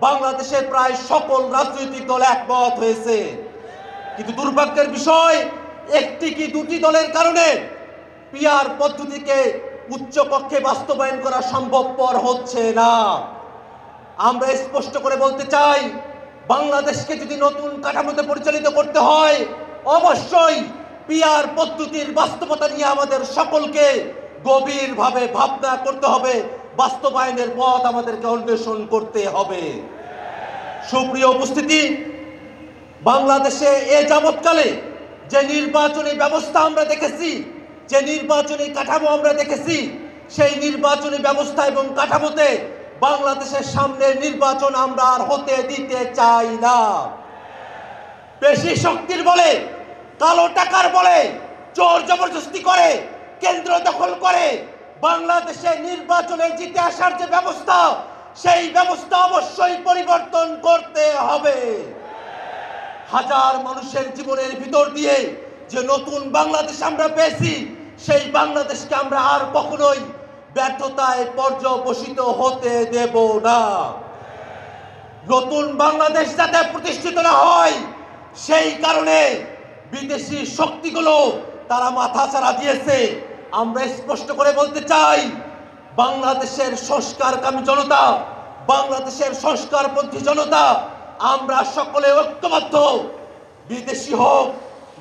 বাংলাদেশের প্রায় সকল রাজনৈতিক দল একমত হয়েছে। কিন্তু দুর্ভাগ্যের বিষয়, একটি কি দুটি দলের কারণে পিআর পদ্ধতিকে উচ্চ কক্ষে বাস্তবায়ন করা সম্ভবপর হচ্ছে না। আমরা স্পষ্ট করে বলতে চাই, বাংলাদেশকে যদি নতুন কাঠামোতে পরিচালিত করতে হয়, অবশ্যই পিআর পদ্ধতির বাস্তবতা নিয়ে আমাদের সকলকে গভীরভাবে ভাবনা করতে হবে, বাস্তবায়নের পথ আমাদেরকে অন্বেষণ করতে হবে। সুপ্রিয় উপস্থিতি, বাংলাদেশে এ যাবৎকালে যে নির্বাচনী ব্যবস্থা আমরা দেখেছি, যে নির্বাচনী কাঠামো আমরা দেখেছি, সেই নির্বাচনী ব্যবস্থা এবং কাঠামোতে বাংলাদেশের সামনে নির্বাচন আমরা আর হতে দিতে চাই না। বেশি শক্তির বলে, কালো টাকার বলে, জোর জবরদস্তি করে, কেন্দ্র দখল করে বাংলাদেশে নির্বাচনে জিতে আসার যে ব্যবস্থা, সেই ব্যবস্থা অবশ্যই পরিবর্তন করতে হবে। হাজার মানুষের জীবনের ভিতর দিয়ে যে নতুন বাংলাদেশ আমরা পেয়েছি, সেই বাংলাদেশকে আমরা আর কখনোই ব্যর্থতায় পর্যবসিত হতে দেব না। নতুন বাংলাদেশ যাতে প্রতিষ্ঠিত না হয়, সেই কারণে বিদেশি শক্তিগুলো তারা মাথাচাড়া দিয়েছে। আমরা স্পষ্ট করে বলতে চাই, বাংলাদেশের সংস্কারকামী জনতা, বাংলাদেশের সংস্কারপন্থী জনতা, আমরা সকলে ঐক্যবদ্ধ। বিদেশি হোক,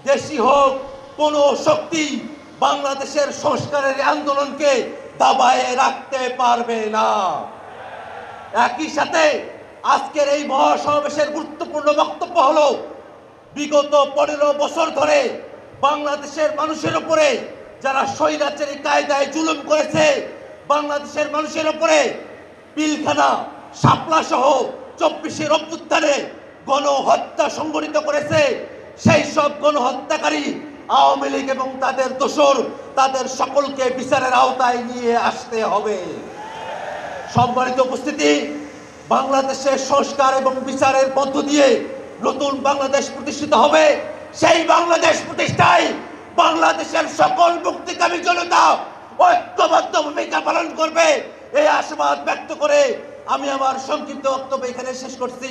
দেশি হোক, কোনো শক্তি বাংলাদেশের সংস্কারের আন্দোলনকে দাবায়ে রাখতে পারবে না। একই সাথে আজকের এই মহাসমাবেশের গুরুত্বপূর্ণ বক্তব্য হলো, বিগত 15 বছর ধরে বাংলাদেশের মানুষের উপরে যারা স্বৈরাচারী কায়দায় জুলুম করেছে, বাংলাদেশের মানুষের উপরে পিলখানা, শাপলা সহ 24 অভ্যুত্থানে গণহত্যা সংগঠিত করেছে, সেই সব গণহত্যাকারী আওয়ামী লীগ এবং তাদের দোসর, তাদের সকলকে বিচারের আওতায় নিয়ে আসতে হবে। সম্মানিত উপস্থিতি, বাংলাদেশের সংস্কার এবং বিচারের মধ্য দিয়ে নতুন বাংলাদেশ প্রতিষ্ঠিত হবে। সেই বাংলাদেশ প্রতিষ্ঠায় বাংলাদেশের সকল মুক্তিকামী জনতা ঐক্যবদ্ধ ভূমিকা পালন করবে, এই আশাবাদ ব্যক্ত করে আমি আমার সংক্ষিপ্ত বক্তব্য এখানে শেষ করছি।